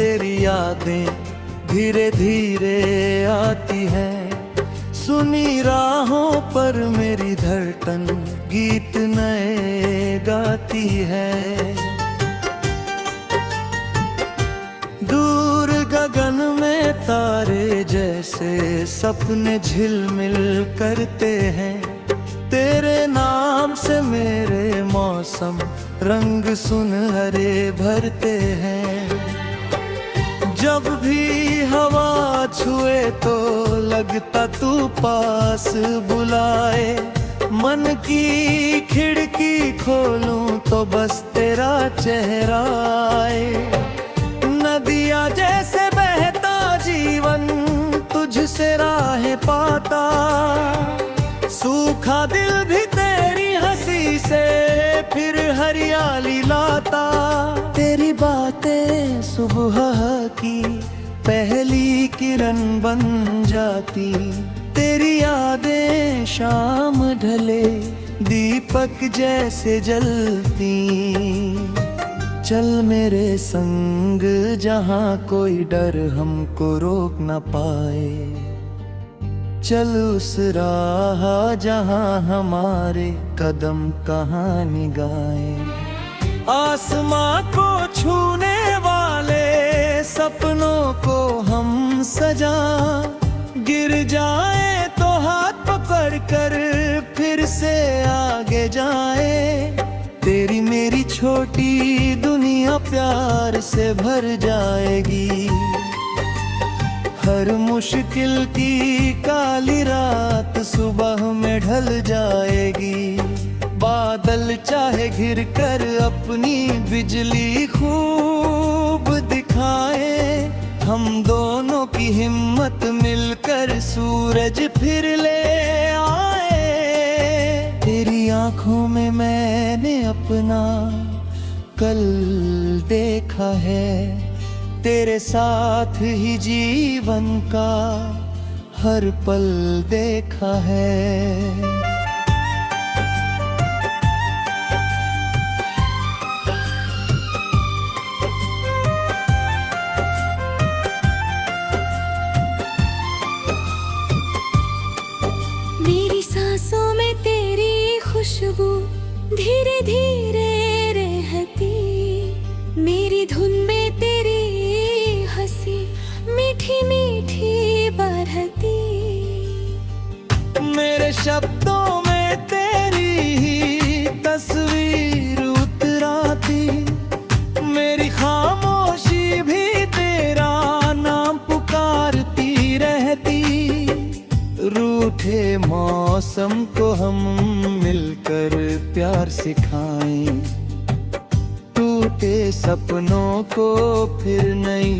तेरी यादें धीरे धीरे आती है। सुनी राहों पर मेरी धड़कन गीत नए गाती है। दूर गगन में तारे जैसे सपने झिलमिल करते हैं। तेरे नाम से मेरे मौसम रंग सुनहरे भरते हैं। जब भी हवा छुए तो लगता तू पास बुलाए। मन की खिड़की खोलूं तो बस तेरा चेहरा आए। नदिया जैसे बहता जीवन तुझसे राहें पाता। सूखा दिल भी तेरी हंसी से फिर हरियाली लाता। तेरी बातें सुबह की पहली किरण बन जाती। तेरी यादें शाम ढले दीपक जैसे जलती। चल मेरे संग जहाँ कोई डर हमको रोक न पाए। चल उस राह जहाँ हमारे कदम कहानी गाए। आसमां को छूने वाले सपनों को हम सजा। गिर जाए तो हाथ पकड़ कर फिर से आगे जाए। तेरी मेरी छोटी दुनिया प्यार से भर जाएगी। हर मुश्किल की काली रात सुबह में ढल जाएगी। बादल चाहे घिर कर अपनी बिजली खूब दिखाए। हम दोनों की हिम्मत मिलकर सूरज फिर ले आए। तेरी आंखों में मैंने अपना कल देखा है। तेरे साथ ही जीवन का हर पल देखा है। मेरी सांसों में तेरी खुशबू धीरे धीरे रहती। मेरी धुन में तेरी हंसी मीठी मीठी बरहती। मेरे शब्दों में तेरी ही तस्वीर उतराती। मेरी खामोशी भी तेरा नाम पुकारती रहती। रूठे मौसम को हम मिलकर प्यार सिखाएं। टूटे सपनों को फिर नई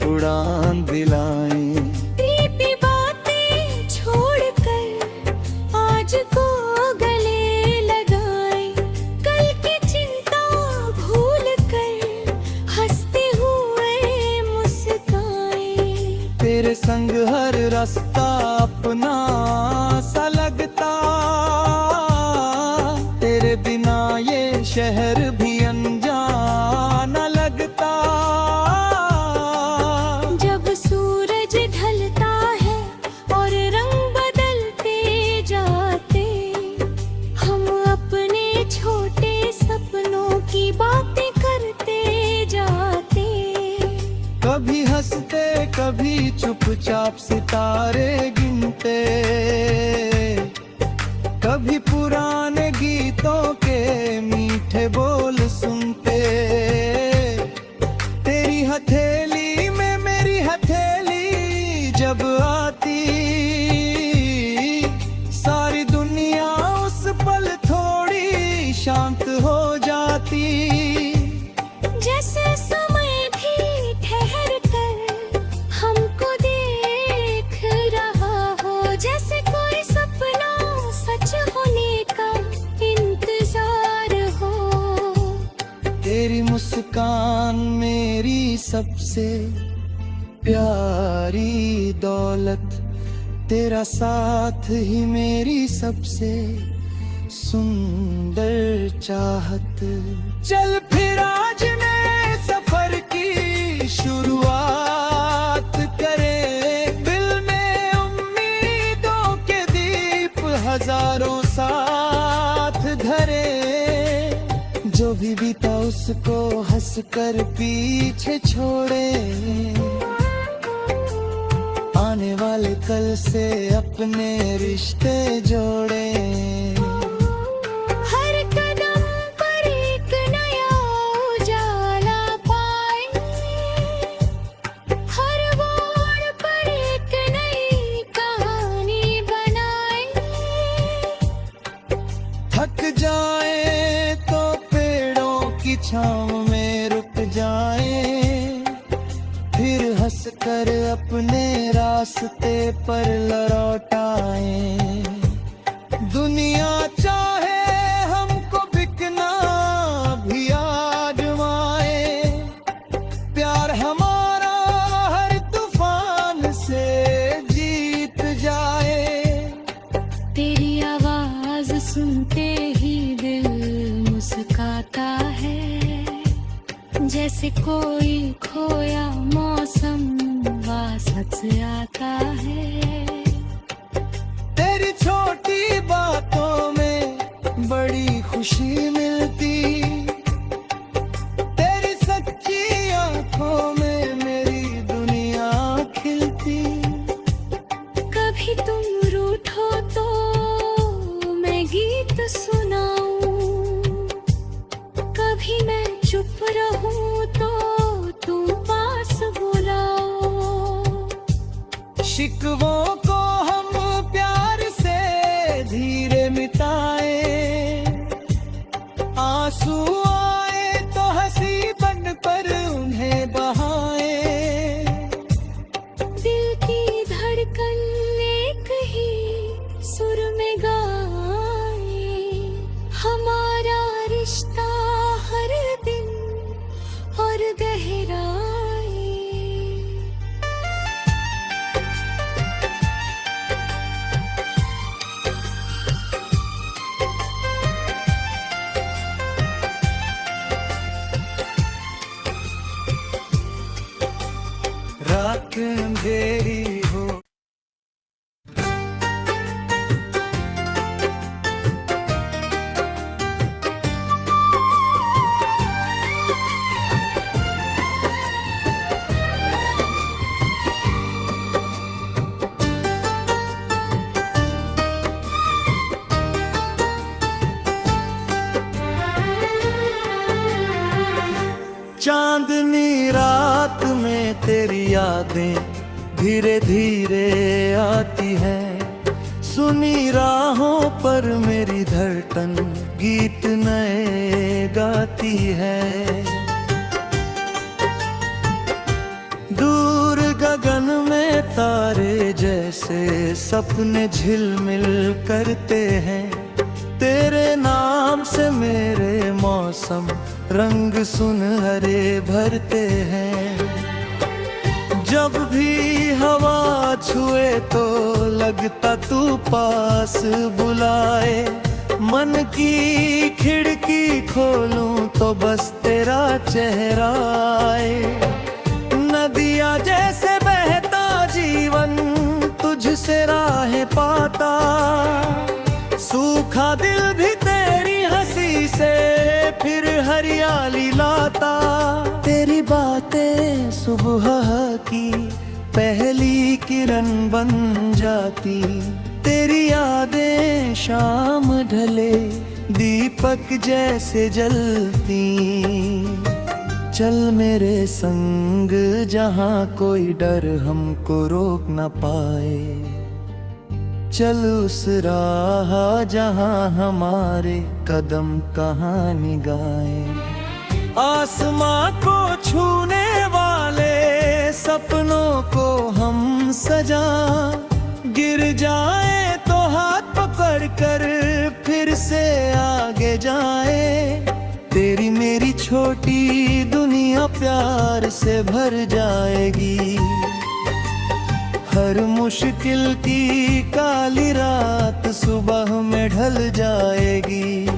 उड़ान दिलाएं। प्रीति बातें छोड़कर आज को गले लगाएं। कल की चिंता भूल कर हंसते हुए मुस्काएं। तेरे संग हर रास्ता अपना सा लगता। तेरे बिना ये शहर भी अनजान लगता। जब सूरज ढलता है और रंग बदलते जाते। हम अपने छोटे सपनों की बातें करते जाते। कभी हंसते कभी चुपचाप सितारे गिनते। कभी पुराने गीतों के मीठे बोल सुनते। तेरी हथेली में मेरी हथेली जब आती। सारी दुनिया उस पल थोड़ी शांत हो जाती। जैसे समय भी ठहर कर हमको देख रहा हो। जैसे कोई सपना सच होने का इंतजार हो। तेरी मुस्कान मेरी सबसे प्यारी दौलत। तेरा साथ ही मेरी सबसे सुंदर चाहत। चल फिर आज नए सफर की शुरुआत। बीता उसको हंसकर पीछे छोड़े, आने वाले कल से अपने रिश्ते जोड़े। हर कदम पर एक नया उजाला पाए, हर मोड़ पर एक नई कहानी बनाए। थक जाए तो पेड़ों की छांव में रुक जाए, फिर हंसकर अपने रास्ते पर लौट आए। दुनिया चाहे हमको बिकना भी आजमाए, प्यार हमारा हर तूफान से जीत जाए। तेरी आवाज सुनते ही दिल मुस्काता है, जैसे कोई खोया मौसम वापस आता है। तेरी छोटी बातों में बड़ी खुशी मिलती, तेरी सच्ची आंखों में मेरी दुनिया खिलती। कभी तुम रूठो तो मैं गीत सुनाऊं, कभी मैं चुप रहूं तो तुम पास बुलाओ। शिकवों को हम प्यार से धीरे मिटाए, आंसू आए तो हंसी बन पर उन्हें बहाए। दिल की धड़कन एक ही सुर में गाए, हमारा रिश्ता हर दिन और गहराए। रात अंधेरी हो, चांदनी रात में तेरी यादें धीरे धीरे आती है। सुनी राहों पर मेरी धड़कन गीत नए गाती है। दूर गगन में तारे जैसे सपने झिलमिल करते हैं, तेरे नाम से मेरे मौसम रंग सुनहरे भरते हैं। जब भी हवा छुए तो लगता तू पास बुलाए, मन की खिड़की खोलूं तो बस तेरा चेहरा आए। नदिया जैसे बहता जीवन तुझसे राहें पाता, सूखा दिल भी तेरी हंसी से फिर हरियाली लाता। तेरी बातें सुबह की पहली किरण बन जाती, तेरी यादें शाम ढले दीपक जैसे जलती। चल मेरे संग जहाँ कोई डर हमको रोक न पाए, चल उस राह जहाँ हमारे कदम कहानी गाए। आसमां को छूने वाले सपनों को हम सजा, गिर जाए तो हाथ पकड़ कर फिर से आगे जाए। तेरी मेरी छोटी दुनिया प्यार से भर जाएगी, हर मुश्किल की काली रात सुबह में ढल जाएगी।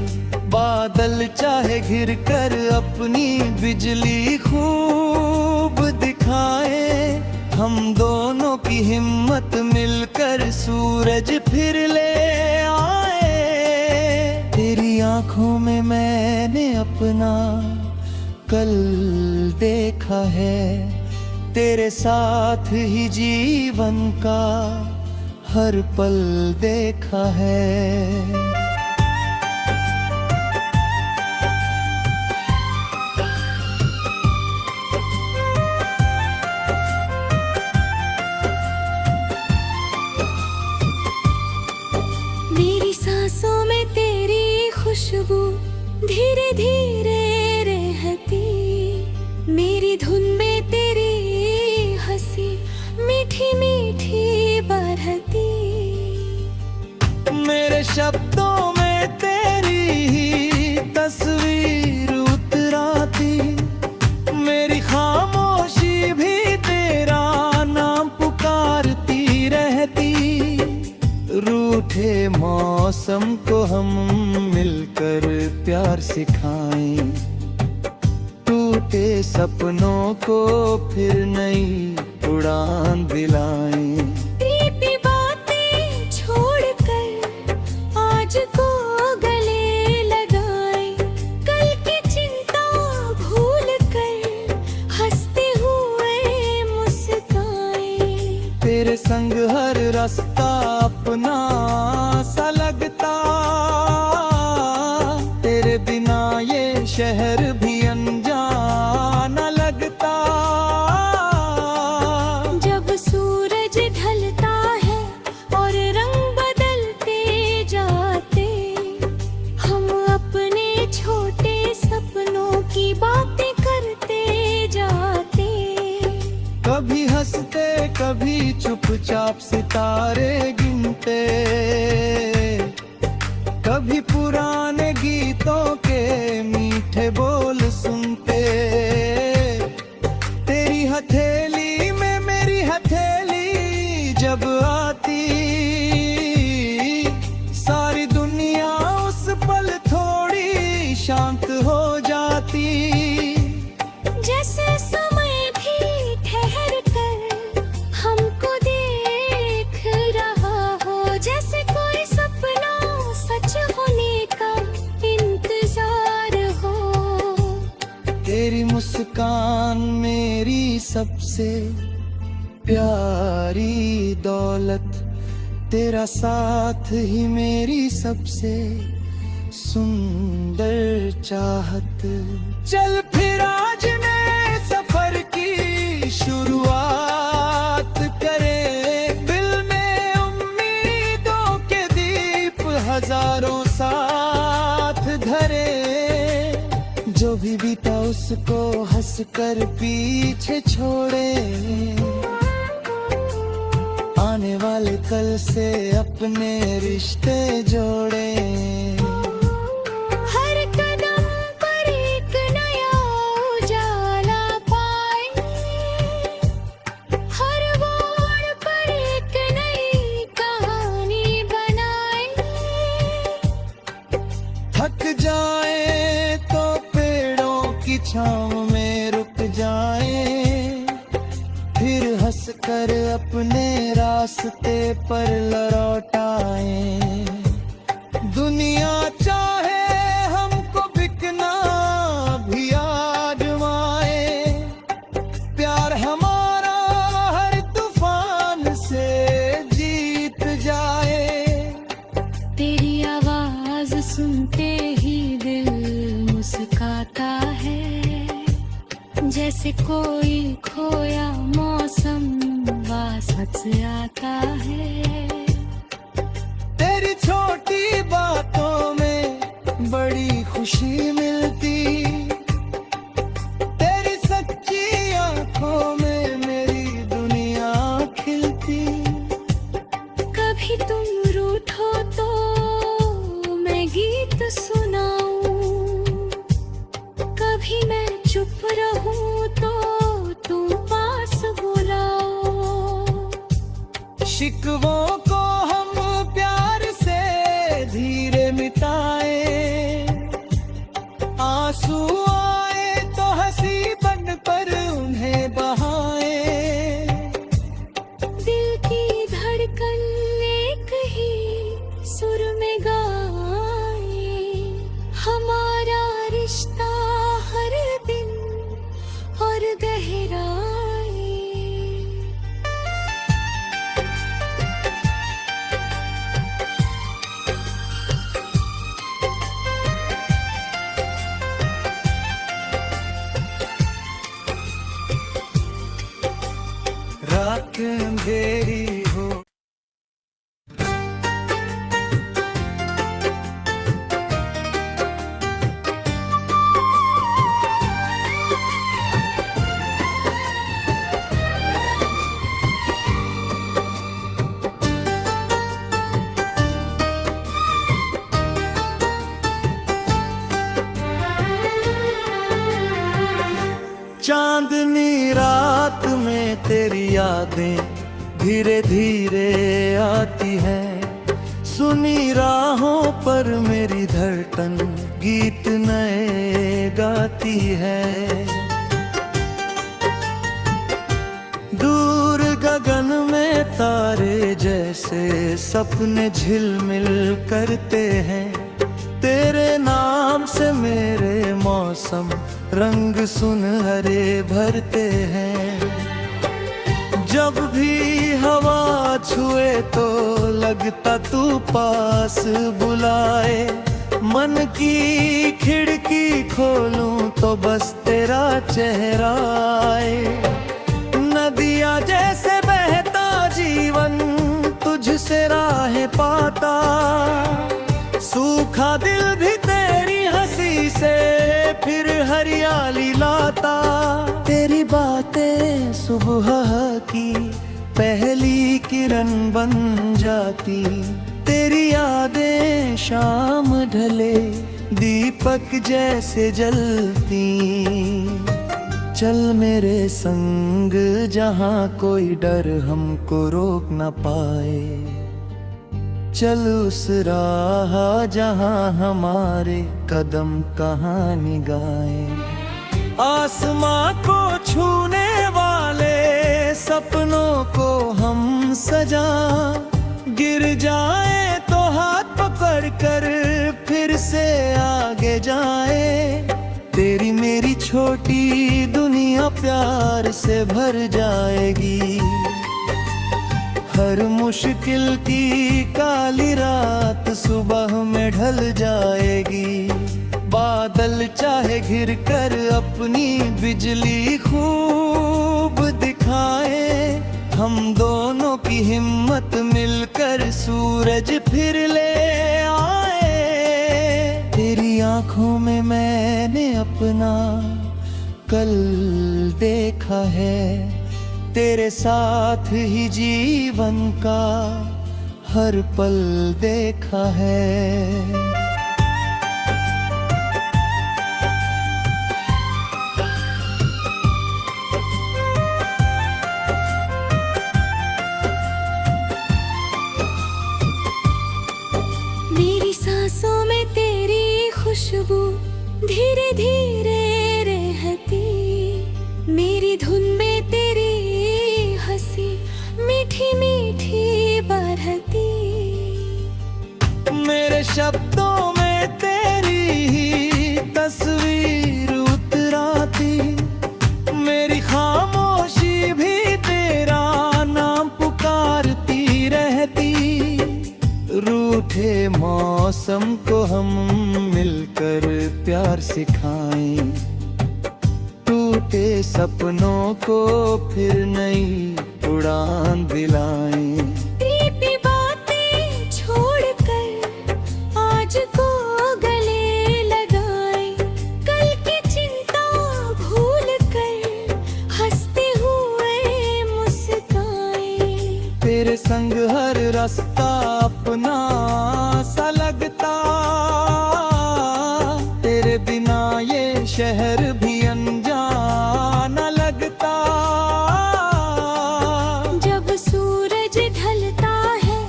बादल चाहे घिर कर अपनी बिजली खूब दिखाए, हम दोनों की हिम्मत मिलकर सूरज फिर ले आए। तेरी आंखों में मैंने अपना कल देखा है, तेरे साथ ही जीवन का हर पल देखा है। मेरी सांसों में तेरी खुशबू धीरे धीरे रहती, मेरी धुन में तेरी हंसी मीठी मीठी बरहती। मेरे शब्दों में तेरी ही तस्वीर उतराती, मेरी खामोशी भी तेरा नाम पुकारती रहती। रूठे मौसम को हम मिलकर प्यार सिखाएं, टूटे सपनों को फिर नई उड़ान दिलाएं। प्रीति बातें छोड़कर आज को गले लगाएं, कल की चिंता भूल कर हंसते हुए मुस्काएं। तेरे संग हर रास्ता अपना सा लगता, तेरे बिना ये शहर भी अनजाना लगता। जब सूरज ढलता है और रंग बदलते जाते, हम अपने छोटे सपनों की बातें करते जाते। कभी हंसते कभी चुपचाप सितारे गिनते, कभी पुराने गीतों के मीठे बोल सुनते। तेरी हथेली में मेरी हथेली जब आती, सारी दुनिया उस पल थोड़ी शांत हो जाती। जैसे समय भी ठहर कर हमको देख रहा हो, जैसे कोई सपना सच होने का इंतजार हो। तेरी मुस्कान मेरी सबसे प्यारी दौलत, तेरा साथ ही मेरी सबसे सुंदर चाहत। चल फिर आज नए सफर की शुरुआत करें, दिल में उम्मीदों के दीप हजारों साथ धरे। जो भी बीता उसको हंसकर पीछे छोड़े, आने वाले कल से अपने रिश्ते जोड़े। हर कदम पर एक नया उजाला पाएंगे, हर मोड़ पर एक नई कहानी बनाएंगे। थक जाए तो पेड़ों की छांव में रुक जाए, फिर हंसकर अपने रास्ते पर लौट आए। दुनिया चाहे हमको बिकना भी आजमाए, प्यार हमारा हर तूफान से जीत जाए। तेरी आवाज सुनते ही दिल मुस्काता है, जैसे कोई खोया मौसम वापस आता है। तेरी छोटी बातों में बड़ी खुशी मिलती, तेरी सच्ची आंखों में मेरी दुनिया खिलती। कभी तुम रूठो तो मैं गीत सुनाऊं, कभी मैं चुप रहूं तो तुम पास बुलाओ। शिकवों को हम प्यार से धीरे मिटाए, आंसू आए तो हंसी बन पर उन्हें बहाए। दिल की धड़कन एक ही सुर में गाए, हमारा रिश्ता हर दिन तेरी यादें धीरे धीरे आती है। सुनी राहों पर मेरी धड़कन गीत नए गाती है। दूर गगन में तारे जैसे सपने झिलमिल करते हैं। तेरे नाम से मेरे मौसम रंग सुनहरे भरते हैं। जब भी हवा छुए तो लगता तू पास बुलाए। मन की खिड़की खोलूं तो बस तेरा चेहरा आए। नदिया जैसे बहता जीवन तुझसे राहें पाता। सूखा दिल भी तेरी हंसी से फिर हरियाली लाता। तेरी बातें सुबह की पहली किरण बन जाती। तेरी यादें शाम ढले दीपक जैसे जलती। चल मेरे संग जहाँ कोई डर हमको रोक न पाए। चल उस राह जहाँ हमारे कदम कहानी गाए। आसमां को छूने वाले सपनों को हम सजा। गिर जाए तो हाथ पकड़ कर फिर से आगे जाए। तेरी मेरी छोटी दुनिया प्यार से भर जाएगी। हर मुश्किल की काली रात सुबह में ढल जाएगी। बादल चाहे घिर कर अपनी बिजली खूब दिखाए। हम दोनों की हिम्मत मिलकर सूरज फिर ले आए। तेरी आंखों में मैंने अपना कल देखा है। तेरे साथ ही जीवन का हर पल देखा है। मेरी सांसों में तेरी खुशबू धीरे धीरे रहती। मेरी धुन में तेरी हंसी मीठी मीठी बरहती। मेरे शब्दों में तेरी ही तस्वीर उतराती। मेरी खामोशी भी तेरा नाम पुकारती रहती। रूठे मौसम को हम मिलकर प्यार सिखाएं। टूटे सपनों को फिर नई उड़ान दिलाएं। प्रीति बातें छोड़कर आज को गले लगाएं। कल की चिंता भूल कर हंसते हुए मुस्काएं। तेरे संग हर रास्ता अपना सा लगता। तेरे बिना ये शहर भी अनजान लगता। जब सूरज ढलता है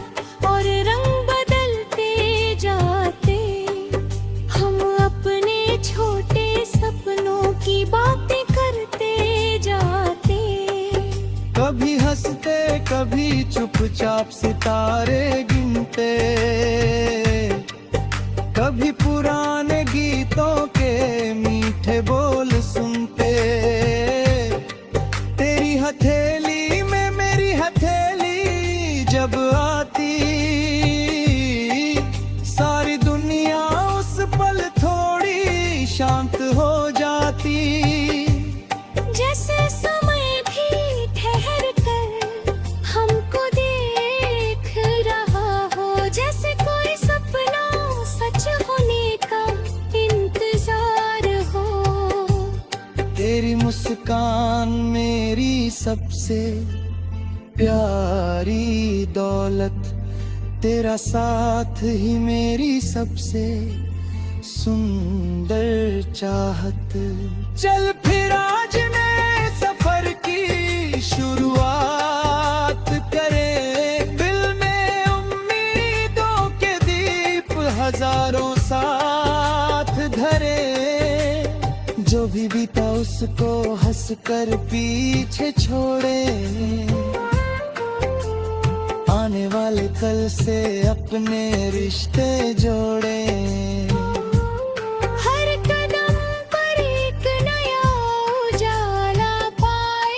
और रंग बदलते जाते। हम अपने छोटे सपनों की बातें करते जाते। कभी हंसते कभी चुपचाप सितारे गिनते। कभी पुराने गीतों के मीठे बोल सुनते। तेरी हथेली में मेरी हथेली जब आती। सारी दुनिया उस पल थोड़ी शांत हो जाती। जैसे समय भी ठहर कर हमको देख रहा हो। जैसे कोई सपना सच होने का इंतजार हो। तेरी मुस्कान मेरी सबसे प्यारी दौलत। तेरा साथ ही मेरी सबसे सुंदर चाहत। चल फिर आज नए सफर की शुरुआत बीता उसको हंसकर पीछे छोड़े, आने वाले कल से अपने रिश्ते जोड़े। हर कदम पर एक नया उजाला पाए,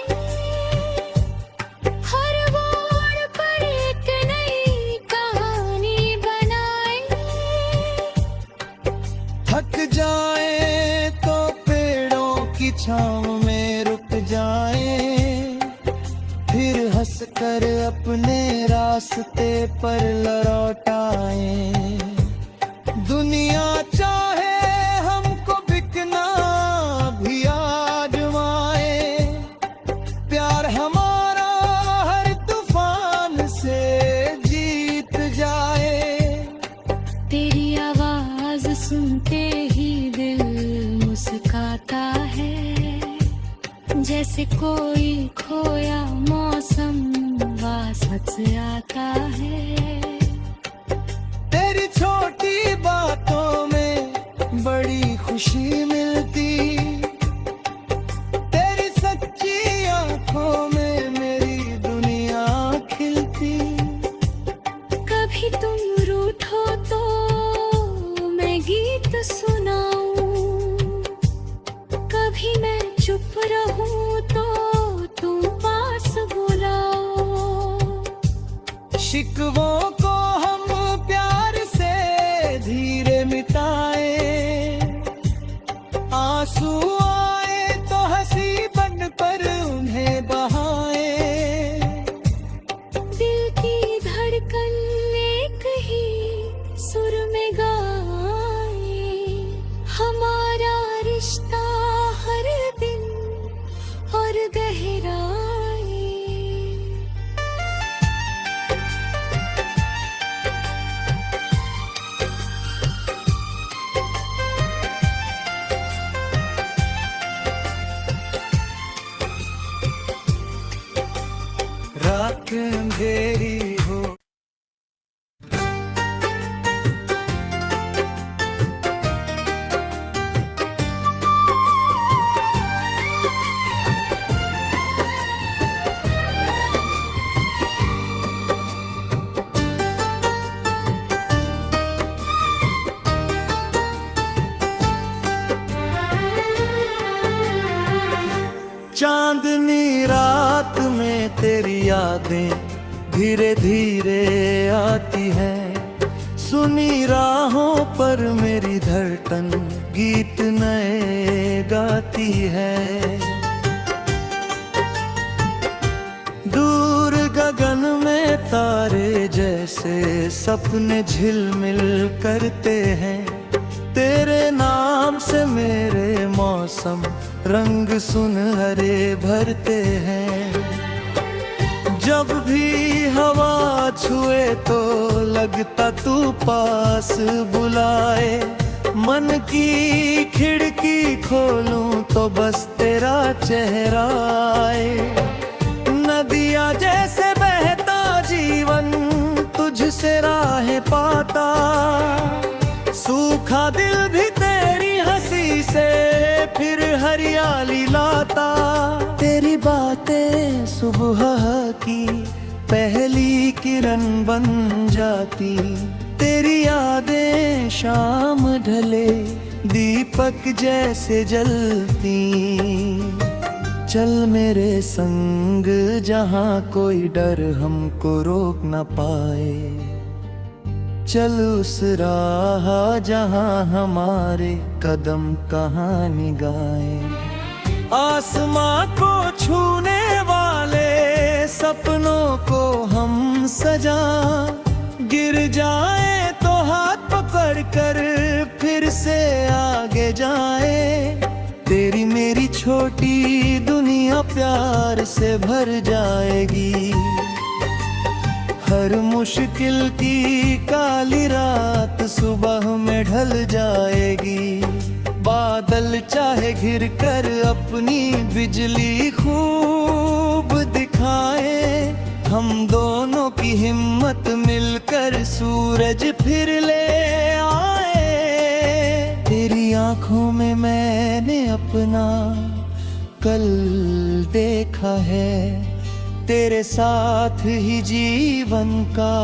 हर मोड़ पर एक नई कहानी बनाए। थक जाए तो पेड़ों की छांव में रुक जाए, फिर हंसकर अपने रास्ते पर लौट आए। दुनिया चाहे हमको बिकना भी आजमाए, प्यार हमारा हर तूफान से जीत जाए। तेरी आवाज सुनते ही दिल मुस्काता है, जैसे कोई खोया मौसम वापस आता है। तेरी छोटी बातों में बड़ी खुशी मिलती, तेरी सच्ची आंखों में मेरी दुनिया खिलती। कभी तुम रूठो तो मैं गीत सुनाऊं, कभी मैं चुप रहूं तो तुम पास बुलाओ। शिकवों को हम प्यार से धीरे मिटाए, आंसू आए तो हंसी बन पर उन्हें बहाए। दिल की धड़कन एक ही सुर में गाए, हमारा रिश्ता हर दिन और गहराए। रात अंधेरी हो, चांदनी रात में तेरी यादें धीरे धीरे आती है। सुनी राहों पर मेरी धड़कन गीत नए गाती है। दूर गगन में तारे जैसे सपने झिलमिल करते हैं, तेरे नाम से मेरे मौसम रंग सुनहरे भरते हैं। जब भी हवा छुए तो लगता तू पास बुलाए, मन की खिड़की खोलूं तो बस तेरा चेहरा आए। नदिया जैसे बहता जीवन तुझसे राहें पाता, सूखा दिल भी तेरी हंसी से फिर हरियाली लाता। तेरी बातें सुबह की पहली किरण बन जाती, तेरी यादें शाम ढले दीपक जैसे जलती। चल मेरे संग जहाँ कोई डर हमको रोक न पाए, चल उस राह जहाँ हमारे कदम कहानी गाए। आसमां को छूने वाले सपनों को हम सजा, गिर जाए तो हाथ पकड़ कर फिर से आगे जाए। तेरी मेरी छोटी दुनिया प्यार से भर जाएगी, हर मुश्किल की काली रात सुबह में ढल जाएगी। बादल चाहे घिर कर अपनी बिजली खूब दिखाए, हम दोनों की हिम्मत मिलकर सूरज फिर ले आए। तेरी आंखों में मैंने अपना कल देखा है, तेरे साथ ही जीवन का